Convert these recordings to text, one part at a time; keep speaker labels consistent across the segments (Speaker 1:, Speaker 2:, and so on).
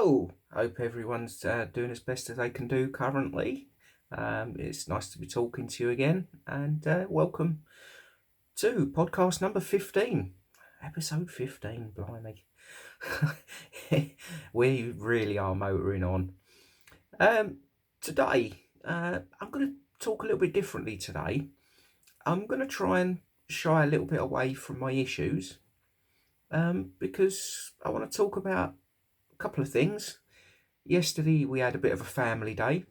Speaker 1: Hello, hope everyone's doing as best as they can do currently. It's nice to be talking to you again, and welcome to podcast number 15. Episode 15, blimey. We really are motoring on. Today, I'm going to talk a little bit differently today. I'm going to try and shy a little bit away from my issues because I want to talk about a couple of things. Yesterday we had a bit of a family day,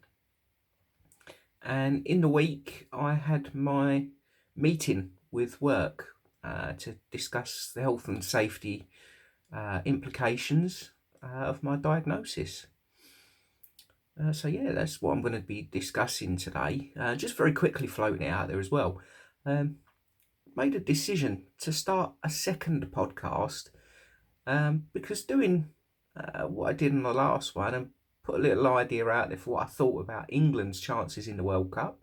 Speaker 1: and in the week I had my meeting with work to discuss the health and safety implications of my diagnosis. So yeah, that's what I'm going to be discussing today. Just very quickly floating it out there as well. Made a decision to start a second podcast because doing what I did in the last one and put a little idea out there for what I thought about England's chances in the World Cup.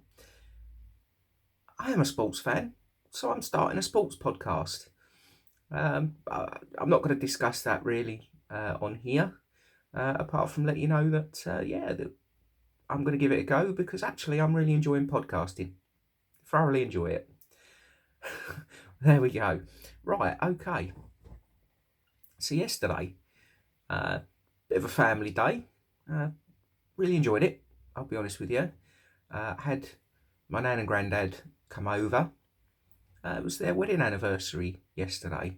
Speaker 1: I am a sports fan, so I'm starting a sports podcast. I'm not going to discuss that really on here, apart from let you know that, that I'm going to give it a go because actually I'm really enjoying podcasting. Thoroughly enjoy it. There we go. Right, okay. So yesterday, bit of a family day. Really enjoyed it, I'll be honest with you. Had my nan and granddad come over. It was their wedding anniversary yesterday.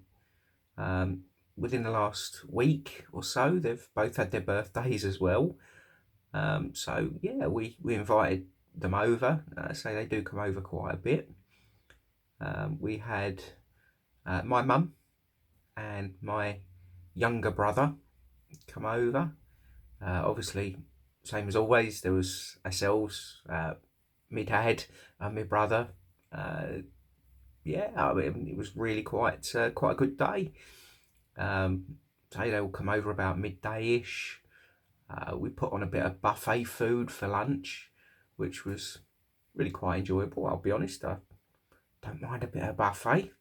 Speaker 1: Within the last week or so, they've both had their birthdays as well. So yeah, we invited them over. So they do come over quite a bit. We had my mum and my younger brother come over. Obviously, same as always, there was ourselves, my dad and my brother. It was really quite a good day. So they all come over about midday-ish. We put on a bit of buffet food for lunch, which was really quite enjoyable, I'll be honest. I don't mind a bit of buffet.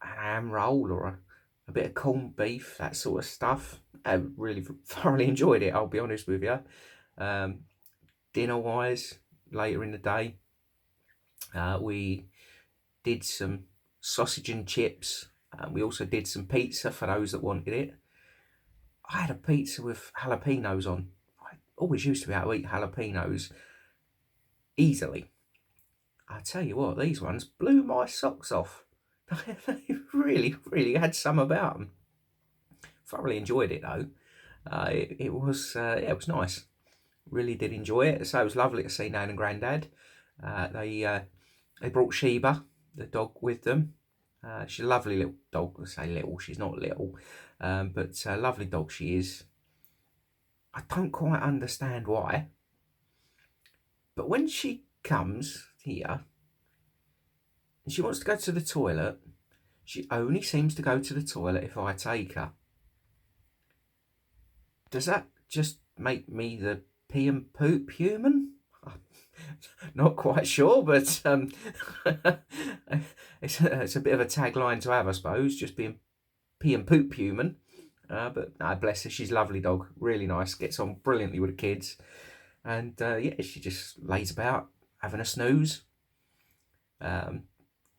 Speaker 1: A ham roll or a bit of corned beef, that sort of stuff. I really thoroughly enjoyed it, I'll be honest with you. Dinner-wise, later in the day, we did some sausage and chips. We also did some pizza for those that wanted it. I had a pizza with jalapenos on. I always used to be able to eat jalapenos easily. I tell you what, these ones blew my socks off. They really had some about them. Thoroughly enjoyed it though. It was nice. Really did enjoy it. So it was lovely to see Nan and Grandad. They brought Sheba, the dog, with them. She's a lovely little dog. I say little, she's not little, but a lovely dog she is. I don't quite understand why, but when she comes here and she wants to go to the toilet, she only seems to go to the toilet if I take her. Does that just make me the pee and poop human? Not quite sure, but it's a bit of a tagline to have, I suppose, just being pee and poop human. But no, bless her, she's a lovely dog, really nice, gets on brilliantly with the kids. And she just lays about having a snooze.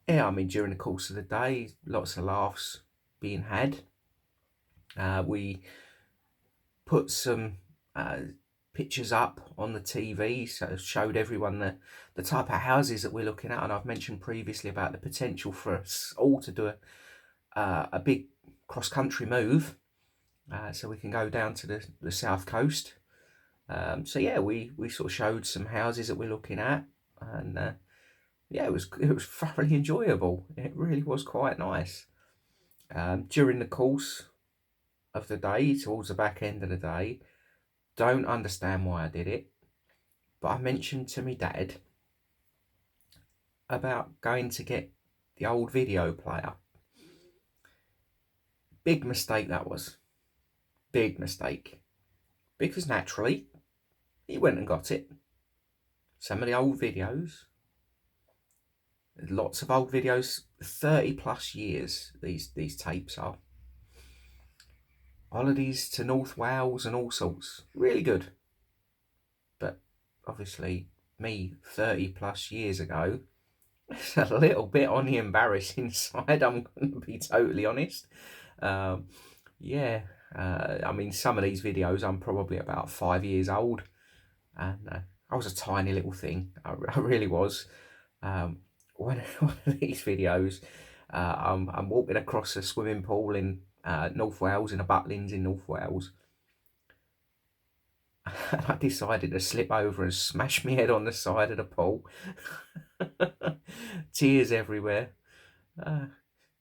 Speaker 1: During the course of the day, lots of laughs being had. We put some pictures up on the TV, so showed everyone the type of houses that we're looking at. And I've mentioned previously about the potential for us all to do a big cross-country move, so we can go down to the south coast. We sort of showed some houses that we're looking at, and it was thoroughly enjoyable. It really was quite nice. During the course of the day, towards the back end of the day, don't understand why I did it, but I mentioned to my dad about going to get the old video player. Big mistake that was. Big mistake. Because naturally, he went and got it. Some of the old videos, lots of old videos, 30 plus years these tapes are. holidays to North Wales and all sorts. Really good. But obviously, me 30 plus years ago, it's a little bit on the embarrassing side, I'm going to be totally honest. Um, yeah, I mean, some of these videos, I'm probably about 5 years old, and I was a tiny little thing. I really was. One of these videos, I'm walking across a swimming pool in North Wales, in a Butlins in North Wales, and I decided to slip over and smash my head on the side of the pool. Tears everywhere. Uh,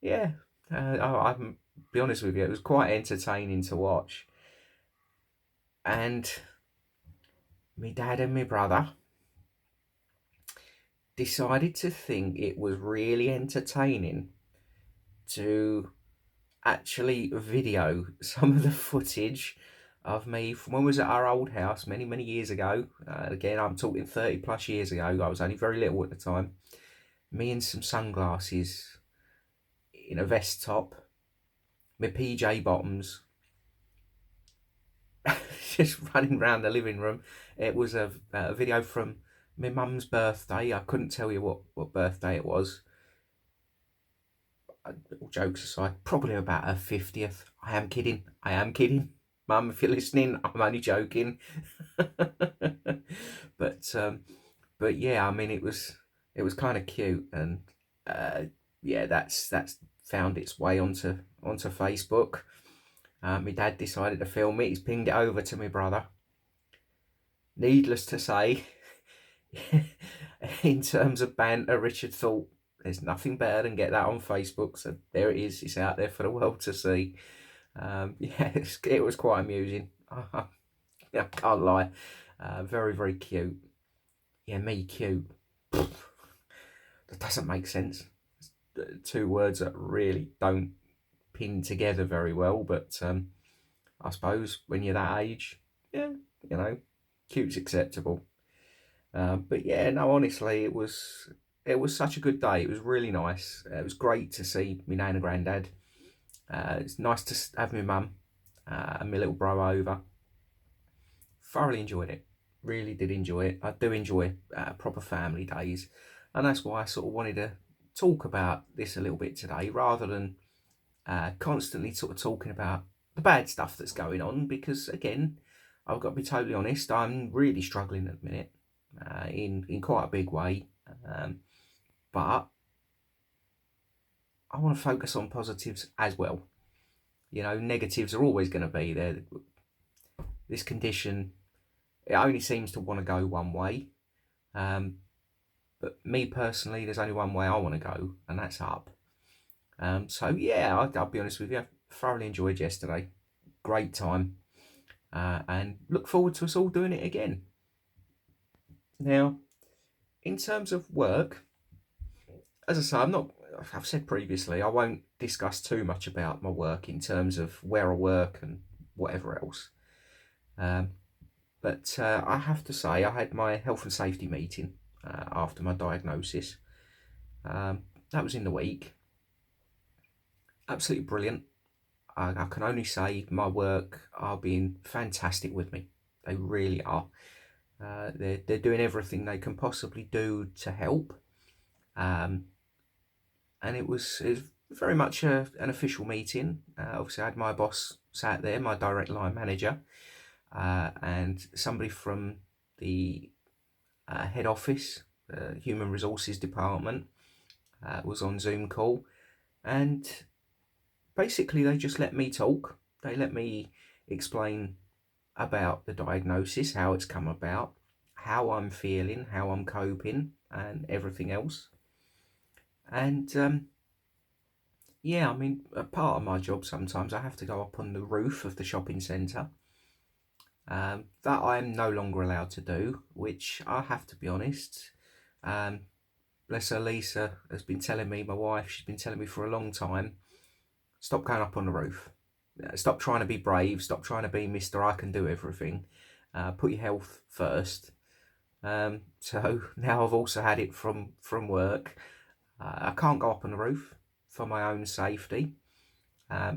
Speaker 1: yeah, I'm be honest with you, it was quite entertaining to watch. And my dad and my brother decided to think it was really entertaining to actually video some of the footage of me from when I was at our old house many, many years ago. Again, I'm talking 30 plus years ago. I was only very little at the time. Me in some sunglasses, in a vest top, my PJ bottoms, just running around the living room. It was a video from my mum's birthday. I couldn't tell you what birthday it was. All jokes aside, probably about her 50th. I am kidding. I am kidding. Mum, if you're listening, I'm only joking. but but yeah, I mean, it was kind of cute, and yeah, that's found its way onto Facebook. My dad decided to film it. He's pinged it over to my brother. Needless to say, in terms of banter, Richard thought there's nothing better than get that on Facebook. So there it is. It's out there for the world to see. Yeah, it was quite amusing. I can't lie. Very, very cute. Yeah, me cute. That doesn't make sense. Two words that really don't pin together very well. But I suppose when you're that age, yeah, you know, cute's acceptable. But yeah, no, honestly, it was such a good day. It was really nice. It was great to see my nan and granddad. It's nice to have my mum and my little bro over. Thoroughly enjoyed it. Really did enjoy it. I do enjoy proper family days, and that's why I sort of wanted to talk about this a little bit today, rather than constantly sort of talking about the bad stuff that's going on. Because again, I've got to be totally honest, I'm really struggling at the minute, in quite a big way. But I want to focus on positives as well. You know, negatives are always going to be there. This condition, it only seems to want to go one way. But me personally, there's only one way I want to go, and that's up. So yeah, I'll be honest with you, I thoroughly enjoyed yesterday. Great time. And look forward to us all doing it again. Now, in terms of work, as I say, I've said previously, I won't discuss too much about my work in terms of where I work and whatever else. But I have to say, I had my health and safety meeting after my diagnosis. That was in the week. Absolutely brilliant. I can only say my work are being fantastic with me. They really are. They're doing everything they can possibly do to help. And it was very much an official meeting. Obviously, I had my boss sat there, my direct line manager, and somebody from the head office, human resources department, was on Zoom call. And basically, they just let me talk. They let me explain about the diagnosis, how it's come about, how I'm feeling, how I'm coping, and everything else. And yeah, I mean, a part of my job, sometimes I have to go up on the roof of the shopping centre. That I'm no longer allowed to do, which I have to be honest. Bless her, Lisa has been telling me, my wife, she's been telling me for a long time, stop going up on the roof. Stop trying to be brave. Stop trying to be Mr. I can do everything. Put your health first. So now I've also had it from work. I can't go up on the roof for my own safety,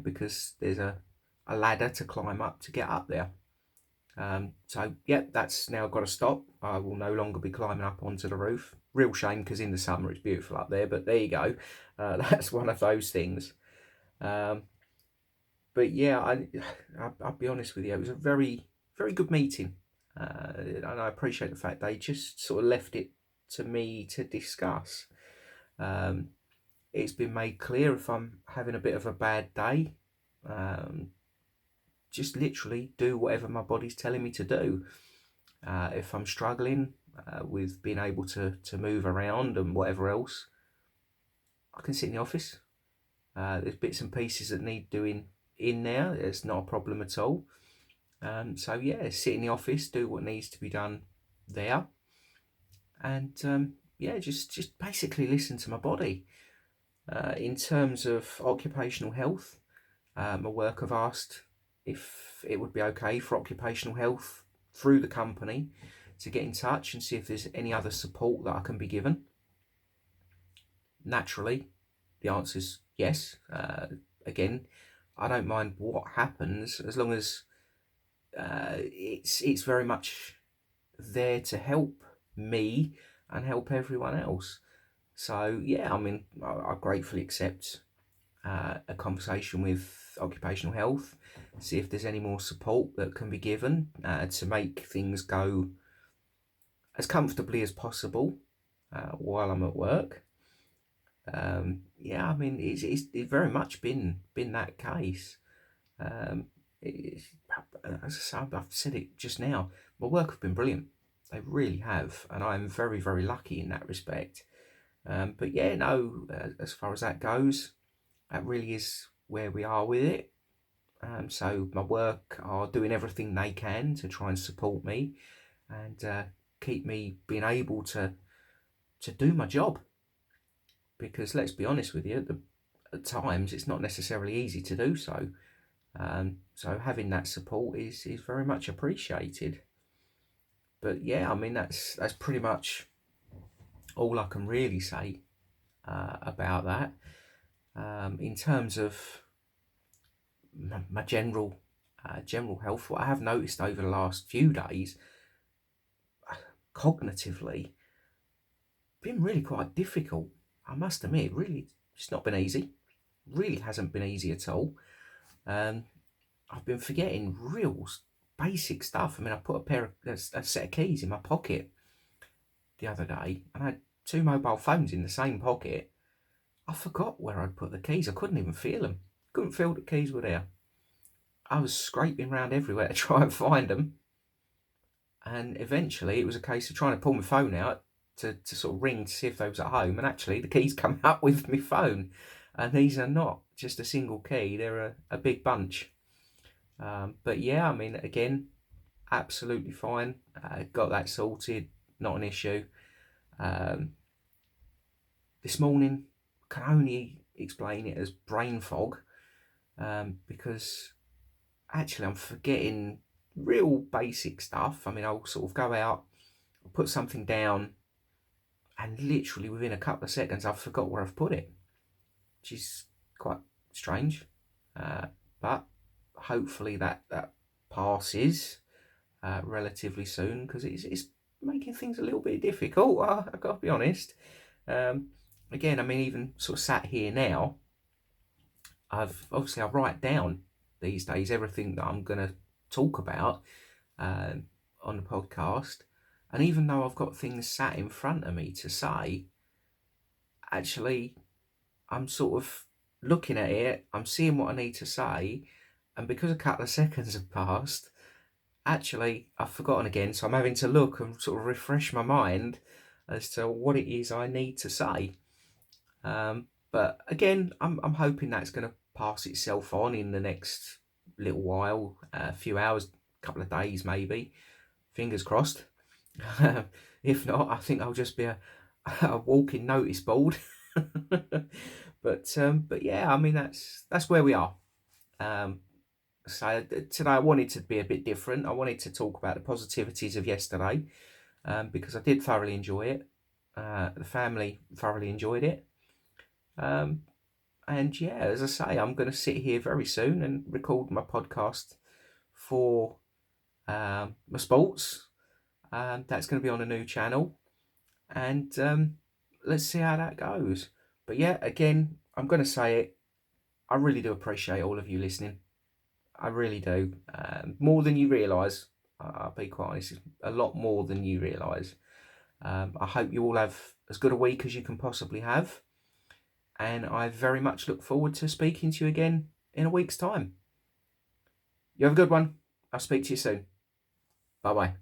Speaker 1: because there's a a ladder to climb up to get up there. So yeah, that's now got to stop. I will no longer be climbing up onto the roof. Real shame, because in the summer it's beautiful up there, but there you go. That's one of those things. But yeah, I'll be honest with you, it was a very, very good meeting. And I appreciate the fact they just sort of left it to me to discuss. It's been made clear if I'm having a bit of a bad day, just literally do whatever my body's telling me to do. If I'm struggling with being able to move around and whatever else, I can sit in the office. There's bits and pieces that need doing in there. It's not a problem at all. So yeah, sit in the office, do what needs to be done there, and yeah, just basically listen to my body. In terms of occupational health, my work have asked if it would be okay for occupational health through the company to get in touch and see if there's any other support that I can be given. Naturally, the answer is yes. Again, I don't mind what happens as long as it's very much there to help me and help everyone else. So yeah, I mean, I gratefully accept a conversation with occupational health, see if there's any more support that can be given to make things go as comfortably as possible while I'm at work. Yeah, I mean, it's very much been that case. As I say, I've said it just now, my work have been brilliant. They really have, and I'm very, very lucky in that respect. But yeah, no, as far as that goes, that really is where we are with it. So my work are doing everything they can to try and support me and keep me being able to do my job. Because let's be honest with you, at times it's not necessarily easy to do so. So having that support is very much appreciated. But yeah, I mean, that's pretty much all I can really say about that. In terms of my general health, what I have noticed over the last few days, cognitively, been really quite difficult. I must admit, really, it's not been easy. Really hasn't been easy at all. I've been forgetting real basic stuff. I mean, I put a set of keys in my pocket the other day, and I had 2 mobile phones in the same pocket. I forgot where I'd put the keys. I couldn't even feel them. Couldn't feel the keys were there. I was scraping around everywhere to try and find them. And eventually it was a case of trying to pull my phone out to sort of ring to see if they was at home. And actually the keys come out with my phone. And these are not just a single key, they're a big bunch. But yeah, I mean, again, absolutely fine. Got that sorted, not an issue. This morning, can only explain it as brain fog, because actually I'm forgetting real basic stuff. I mean, I'll sort of go out, I'll put something down, and literally within a couple of seconds I've forgot where I've put it, which is quite strange. But hopefully that passes relatively soon, because it's making things a little bit difficult. I've got to be honest. Again, I mean, even sort of sat here now, I write down these days everything that I'm going to talk about on the podcast. And even though I've got things sat in front of me to say, actually, I'm sort of looking at it, I'm seeing what I need to say, and because a couple of seconds have passed, actually, I've forgotten again. So I'm having to look and sort of refresh my mind as to what it is I need to say. But again, I'm hoping that's going to pass itself on in the next little while, a few hours, couple of days maybe. Fingers crossed. If not, I think I'll just be a walking notice board. But yeah, I mean, that's where we are. So today I wanted to be a bit different. I wanted to talk about the positivities of yesterday, because I did thoroughly enjoy it. The family thoroughly enjoyed it. And And yeah, as I say, I'm going to sit here very soon and record my podcast for my sports. That's going to be on a new channel, and let's see how that goes. But yeah, again, I'm going to say it. I really do appreciate all of you listening. I really do. More than you realise. I'll be quite honest, it's a lot more than you realise. I hope you all have as good a week as you can possibly have. And I very much look forward to speaking to you again in a week's time. You have a good one. I'll speak to you soon. Bye bye.